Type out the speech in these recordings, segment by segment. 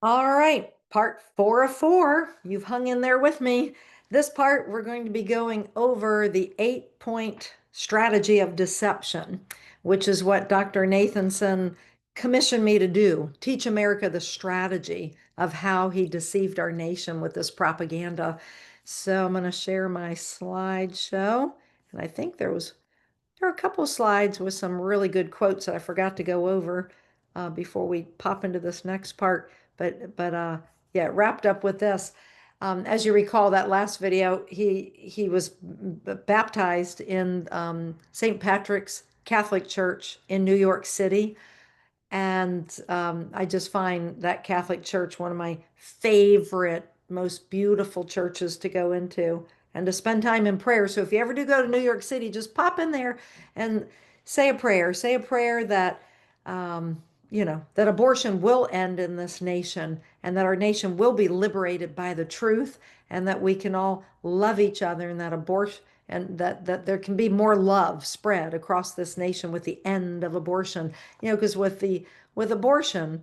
All right, part 4 of 4. You've hung in there with me. This part, we're going to be going over the 8-point strategy of deception, which is what Dr. Nathanson commissioned me to do, teach America the strategy of how he deceived our nation with this propaganda. So I'm going to share my slideshow. And I think there are a couple of slides with some really good quotes that I forgot to go over before we pop into this next part. But yeah, wrapped up with this. As you recall, that last video, he was baptized in St. Patrick's Catholic Church in New York City. And I just find that Catholic Church one of my favorite, most beautiful churches to go into and to spend time in prayer. So if you ever do go to New York City, just pop in there and say a prayer. Say a prayer that, that abortion will end in this nation and that our nation will be liberated by the truth and that we can all love each other and that abortion and that there can be more love spread across this nation with the end of abortion. Because with abortion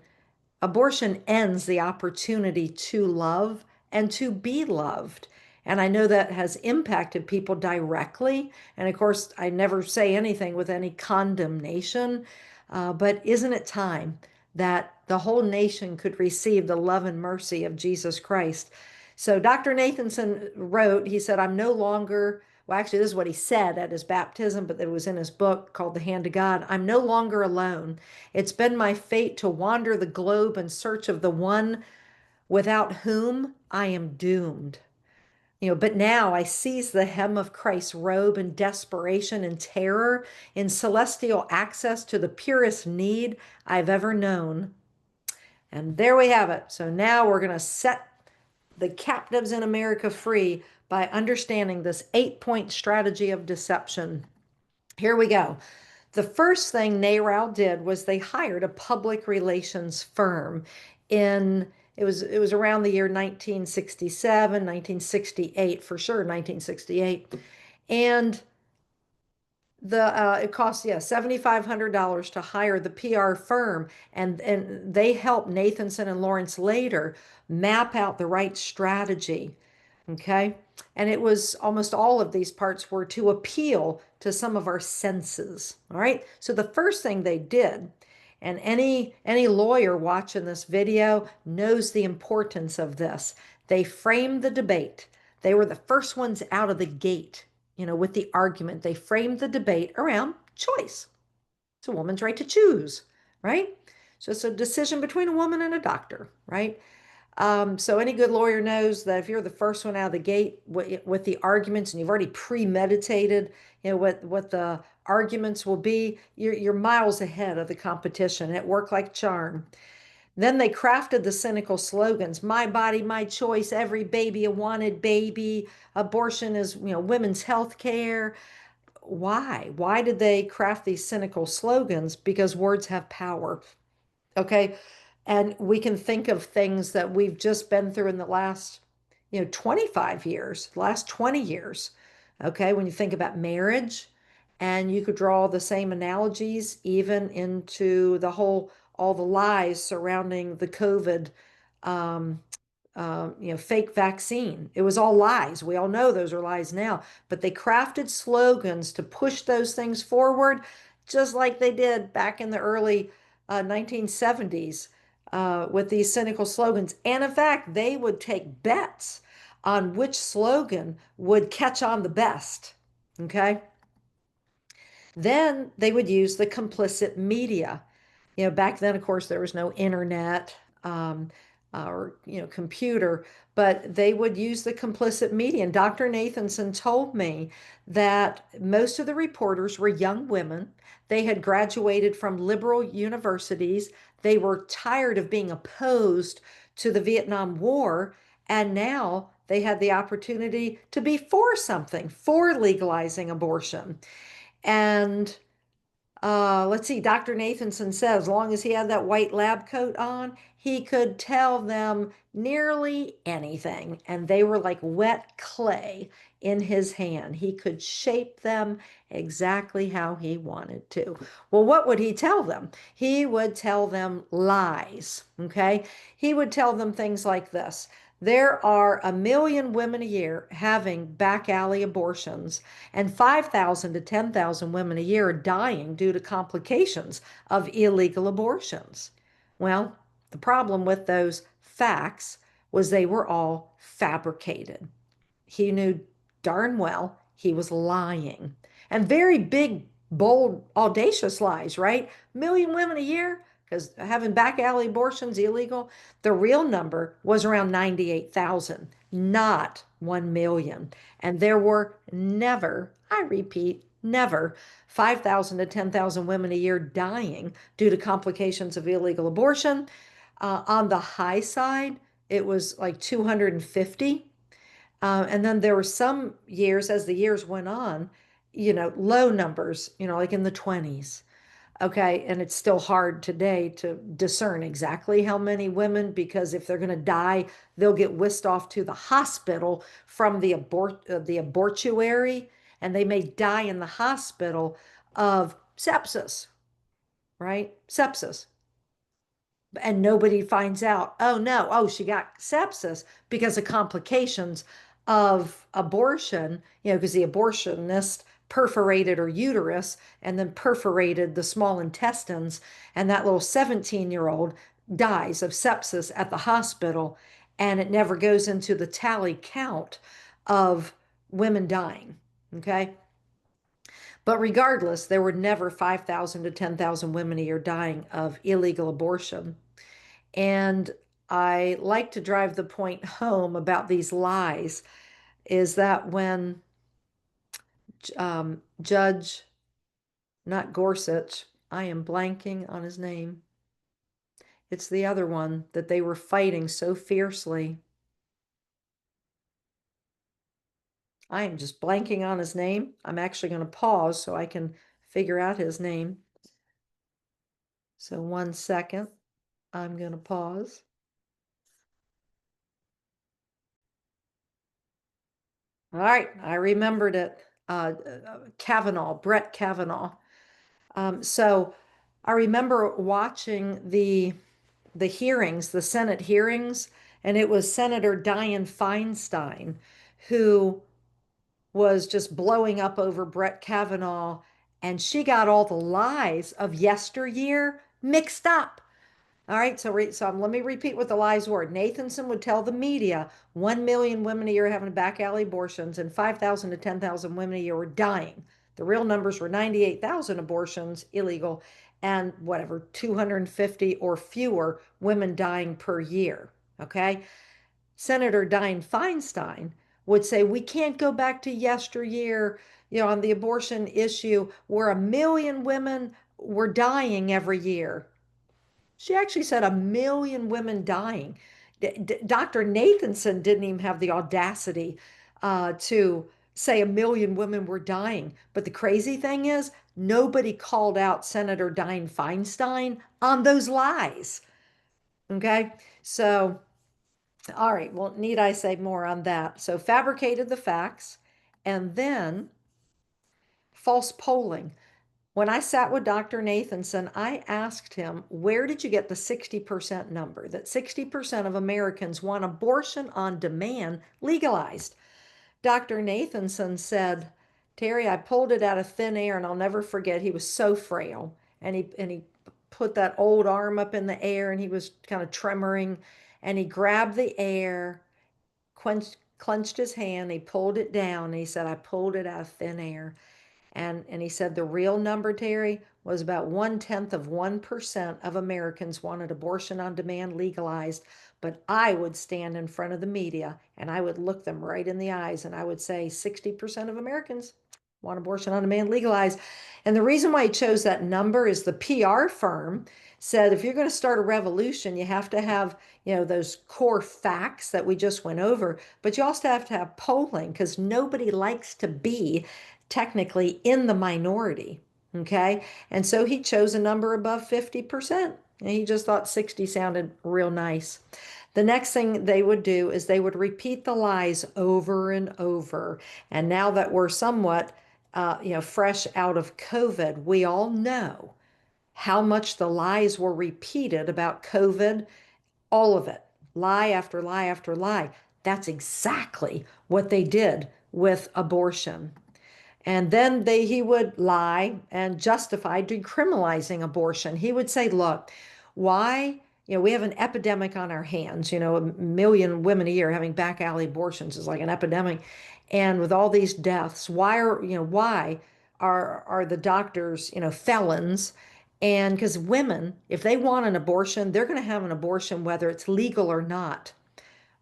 ends the opportunity to love and to be loved. And I know that has impacted people directly. And of course, I never say anything with any condemnation. But isn't it time that the whole nation could receive the love and mercy of Jesus Christ? So Dr. Nathanson wrote, he said, I'm no longer, well, actually, this is what he said at his baptism, but it was in his book called The Hand of God. I'm no longer alone. It's been my fate to wander the globe in search of the one without whom I am doomed. But now I seize the hem of Christ's robe in desperation and terror, in celestial access to the purest need I've ever known. And there we have it. So now we're going to set the captives in America free by understanding this 8-point strategy of deception. Here we go. The first thing NARAL did was they hired a public relations firm in it was around the year 1967, 1968, for sure 1968. And the it cost, yeah, $7,500 to hire the PR firm, and they helped Nathanson and Lawrence later map out the right strategy. Okay. And it was almost all of these parts were to appeal to some of our senses. All right. So the first thing they did, and any lawyer watching this video knows the importance of this. They framed the debate. They were the first ones out of the gate, with the argument. They framed the debate around choice. It's a woman's right to choose, right? So it's a decision between a woman and a doctor, right? So any good lawyer knows that if you're the first one out of the gate with the arguments and you've already premeditated, what the arguments will be, you're miles ahead of the competition. It worked like charm. Then they crafted the cynical slogans: "My body, my choice. Every baby a wanted baby. Abortion is, women's health care." Why? Why did they craft these cynical slogans? Because words have power. Okay. And we can think of things that we've just been through in the last, 25 years, last 20 years. Okay. When you think about marriage, and you could draw the same analogies even into all the lies surrounding the COVID, um, fake vaccine. It was all lies. We all know those are lies now, but they crafted slogans to push those things forward, just like they did back in the early 1970s with these cynical slogans. And in fact, they would take bets on which slogan would catch on the best. Okay. Then they would use the complicit media. Back then, of course, there was no internet or, computer, but they would use the complicit media. And Dr. Nathanson told me that most of the reporters were young women. They had graduated from liberal universities. They were tired of being opposed to the Vietnam War. And now they had the opportunity to be for something, for legalizing abortion. And let's see, Dr. Nathanson says as long as he had that white lab coat on, he could tell them nearly anything. And they were like wet clay in his hand. He could shape them exactly how he wanted to. Well, what would he tell them? He would tell them lies, okay? He would tell them things like this. There are 1 million women a year having back alley abortions, and 5,000 to 10,000 women a year are dying due to complications of illegal abortions. Well, the problem with those facts was they were all fabricated. He knew darn well he was lying. And very big, bold, audacious lies, right? 1 million women a year, because having back alley abortions illegal. The real number was around 98,000, not 1 million. And there were never, I repeat, never 5,000 to 10,000 women a year dying due to complications of illegal abortion. On the high side, it was like 250. And then there were some years, as the years went on, low numbers, like in the 20s. Okay. And it's still hard today to discern exactly how many women, because if they're going to die, they'll get whisked off to the hospital from the abortuary, and they may die in the hospital of sepsis, right? Sepsis, and nobody finds out, oh no, oh, she got sepsis because of complications of abortion, because the abortionist perforated her uterus and then perforated the small intestines, and that little 17-year-old dies of sepsis at the hospital, and it never goes into the tally count of women dying. Okay. But regardless, there were never 5,000 to 10,000 women a year dying of illegal abortion. And I like to drive the point home about these lies is that when Judge, not Gorsuch, I am blanking on his name. It's the other one that they were fighting so fiercely. I am just blanking on his name. I'm actually going to pause so I can figure out his name. So 1 second, I'm going to pause. All right, I remembered it. Kavanaugh, Brett Kavanaugh. So I remember watching the hearings, the Senate hearings, and it was Senator Dianne Feinstein who was just blowing up over Brett Kavanaugh, and she got all the lies of yesteryear mixed up. All right, so let me repeat what the lies were. Nathanson would tell the media 1 million women a year having back alley abortions, and 5,000 to 10,000 women a year were dying. The real numbers were 98,000 abortions illegal, and whatever, 250 or fewer women dying per year. Okay. Senator Dianne Feinstein would say we can't go back to yesteryear, on the abortion issue where 1 million women were dying every year. She actually said 1 million women dying. Dr. Nathanson didn't even have the audacity to say 1 million women were dying. But the crazy thing is, nobody called out Senator Dianne Feinstein on those lies. Okay. So, all right. Well, need I say more on that? So, fabricated the facts, and then false polling. When I sat with Dr. Nathanson, I asked him, where did you get the 60% number? That 60% of Americans want abortion on demand legalized. Dr. Nathanson said, Terry, I pulled it out of thin air, and I'll never forget, he was so frail. And he put that old arm up in the air, and he was kind of tremoring, and he grabbed the air, clenched his hand, he pulled it down, and he said, I pulled it out of thin air. And he said the real number, Terry, was about 0.1% of Americans wanted abortion on demand legalized. But I would stand in front of the media and I would look them right in the eyes and I would say 60% of Americans want abortion on demand legalized. And the reason why he chose that number is the PR firm said if you're going to start a revolution, you have to have, those core facts that we just went over, but you also have to have polling because nobody likes to be technically in the minority. Okay. And so he chose a number above 50%. And he just thought 60 sounded real nice. The next thing they would do is they would repeat the lies over and over. And now that we're somewhat, fresh out of COVID, we all know how much the lies were repeated about COVID, all of it, lie after lie after lie. That's exactly what they did with abortion. And then he would lie and justify decriminalizing abortion. He would say, look, why, we have an epidemic on our hands, 1 million women a year having back alley abortions is like an epidemic. And with all these deaths, why are the doctors, felons? And because women, if they want an abortion, they're going to have an abortion whether it's legal or not.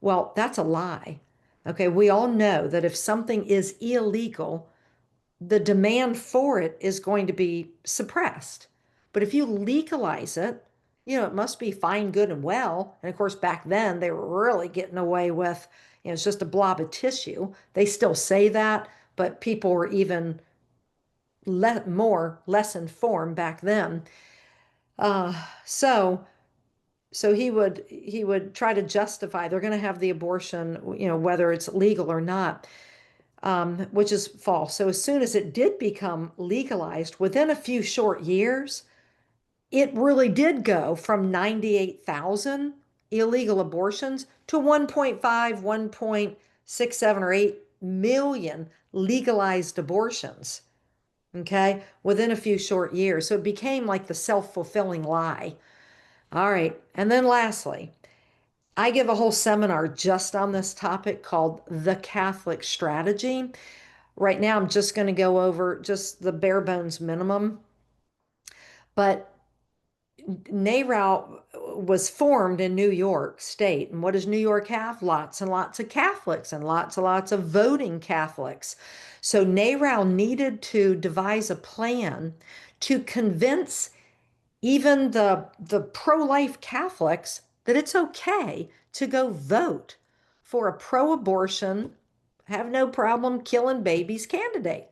Well, that's a lie. Okay, we all know that if something is illegal, the demand for it is going to be suppressed. But if you legalize it, it must be fine, good, and well. And of course, back then they were really getting away with, it's just a blob of tissue. They still say that, but people were even less informed back then. Uh, so so he would try to justify they're going to have the abortion, whether it's legal or not, which is false. So as soon as it did become legalized, within a few short years, it really did go from 98,000 illegal abortions to 1.5, 1.67 or 8 million legalized abortions. Okay, within a few short years. So it became like the self-fulfilling lie. All right. And then lastly, I give a whole seminar just on this topic called The Catholic Strategy. Right now, I'm just going to go over just the bare bones minimum. But NARAL was formed in New York State. And what does New York have? Lots and lots of Catholics and lots of voting Catholics. So NARAL needed to devise a plan to convince even the pro-life Catholics that it's okay to go vote for a pro-abortion, have no problem killing babies candidate.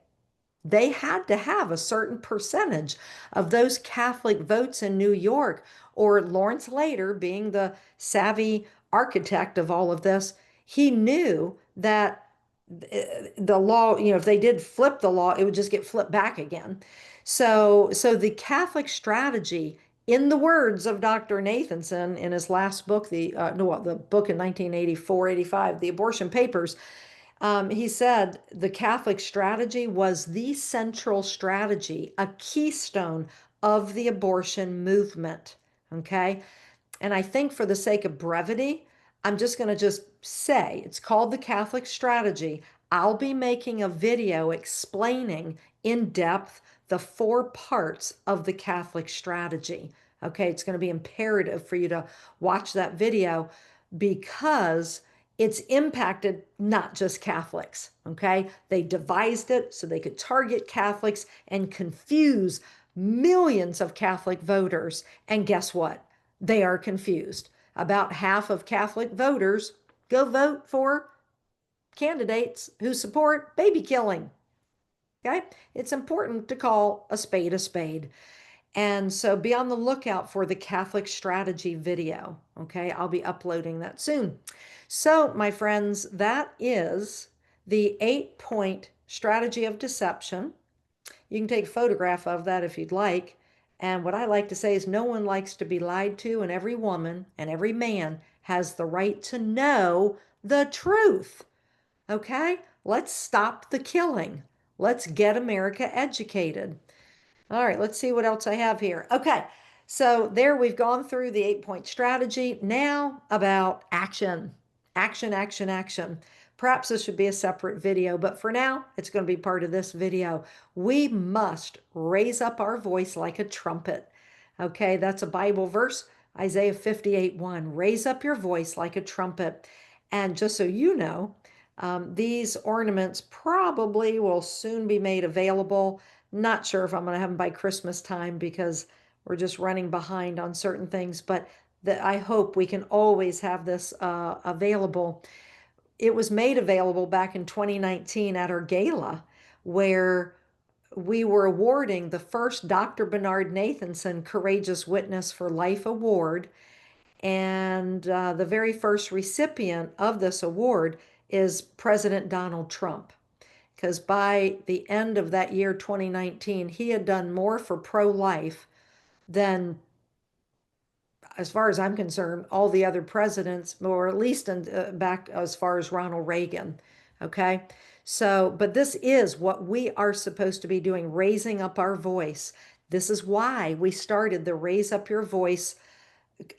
They had to have a certain percentage of those Catholic votes in New York, or Lawrence Lader, being the savvy architect of all of this, he knew that the law, if they did flip the law, it would just get flipped back again. So the Catholic strategy, in the words of Dr. Nathanson in his last book, the book in 1984, 85, The Abortion Papers, he said the Catholic strategy was the central strategy, a keystone of the abortion movement. Okay. And I think for the sake of brevity, I'm just going to just say it's called the Catholic strategy. I'll be making a video explaining in depth the 4 parts of the Catholic strategy. Okay, it's going to be imperative for you to watch that video because it's impacted not just Catholics. Okay, they devised it so they could target Catholics and confuse millions of Catholic voters. And guess what? They are confused. About half of Catholic voters go vote for candidates who support baby killing. Okay? It's important to call a spade a spade. And so be on the lookout for the Catholic strategy video. Okay? I'll be uploading that soon. So, my friends, that is the 8-point strategy of deception. You can take a photograph of that if you'd like. And what I like to say is no one likes to be lied to, and every woman and every man has the right to know the truth. Okay? Let's stop the killing. Let's get America educated. All right, let's see what else I have here. Okay, so there we've gone through the 8-point strategy. Now about action. Action, action, action. Perhaps this should be a separate video, but for now, it's going to be part of this video. We must raise up our voice like a trumpet. Okay, that's a Bible verse, Isaiah 58:1. Raise up your voice like a trumpet. And just so you know, these ornaments probably will soon be made available. Not sure if I'm going to have them by Christmas time because we're just running behind on certain things, but I hope we can always have this available. It was made available back in 2019 at our gala, where we were awarding the first Dr. Bernard Nathanson Courageous Witness for Life Award. And the very first recipient of this award is President Donald Trump. Because by the end of that year, 2019, he had done more for pro-life than, as far as I'm concerned, all the other presidents, or at least back as far as Ronald Reagan. Okay. So, but this is what we are supposed to be doing, raising up our voice. This is why we started the Raise Up Your Voice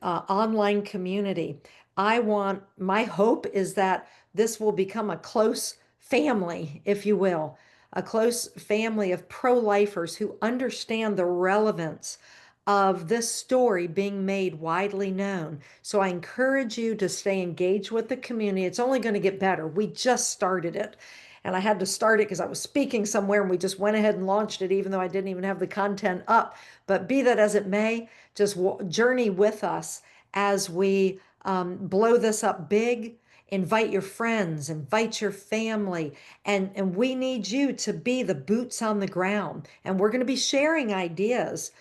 online community. My hope is that this will become a close family, if you will, a close family of pro-lifers who understand the relevance of this story being made widely known. So I encourage you to stay engaged with the community. It's only going to get better. We just started it. And I had to start it because I was speaking somewhere and we just went ahead and launched it, even though I didn't even have the content up. But be that as it may, just journey with us as we blow this up big. Invite your friends, invite your family, and we need you to be the boots on the ground. And we're going to be sharing ideas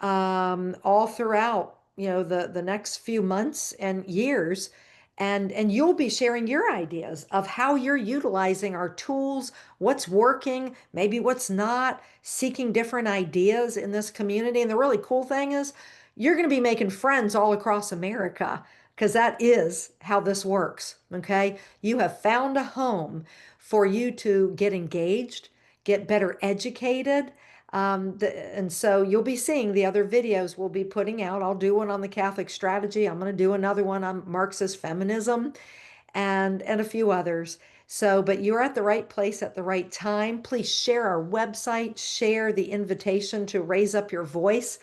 all throughout, the next few months and years. And you'll be sharing your ideas of how you're utilizing our tools, what's working, maybe what's not, seeking different ideas in this community. And the really cool thing is you're going to be making friends all across America because that is how this works. Okay. You have found a home for you to get engaged, get better educated. And so you'll be seeing the other videos we'll be putting out. I'll do one on the Catholic strategy. I'm going to do another one on Marxist feminism and a few others. So, but you're at the right place at the right time. Please share our website, share the invitation to raise up your voice,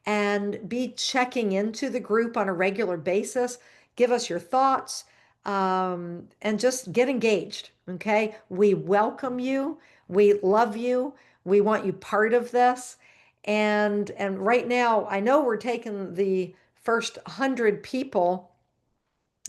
and be checking into the group on a regular basis. Give us your thoughts and just get engaged. Okay. We welcome you. We love you. We want you part of this. And right now, I know we're taking the first 100 people.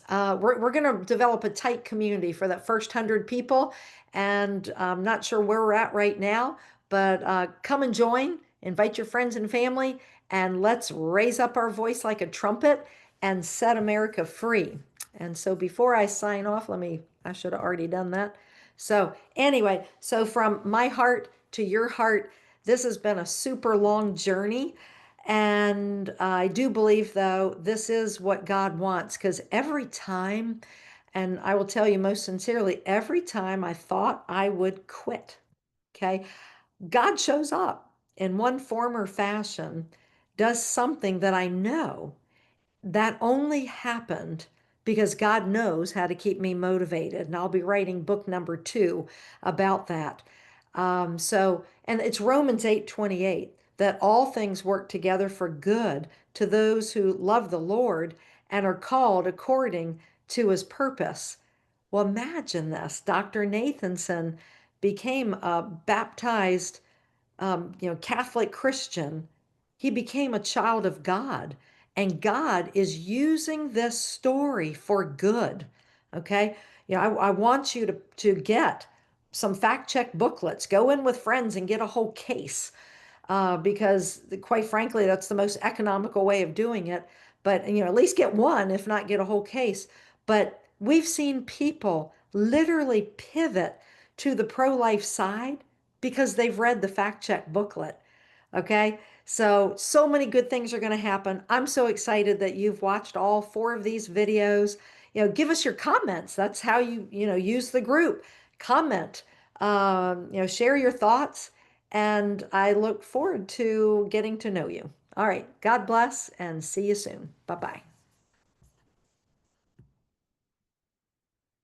We're going to develop a tight community for that first 100 people. And I'm not sure where we're at right now, but come and join, invite your friends and family, and let's raise up our voice like a trumpet and set America free. And so before I sign off, I should have already done that. So anyway, so from my heart to your heart, this has been a super long journey. And I do believe, though, this is what God wants, because every time, and I will tell you most sincerely, every time I thought I would quit, okay, God shows up in one form or fashion, does something that I know that only happened because God knows how to keep me motivated. And I'll be writing book number 2 about that. And it's Romans 8:28 that all things work together for good to those who love the Lord and are called according to his purpose. Well, imagine this. Dr. Nathanson became a baptized Catholic Christian. He became a child of God, and God is using this story for good. Okay. I want you to get some fact check booklets, go in with friends and get a whole case because quite frankly, that's the most economical way of doing it. But, at least get one, if not get a whole case. But we've seen people literally pivot to the pro-life side because they've read the fact check booklet. Okay. So many good things are going to happen. I'm so excited that you've watched all 4 of these videos. Give us your comments. That's how use the group. Comment, share your thoughts. And I look forward to getting to know you. All right. God bless and see you soon. Bye-bye.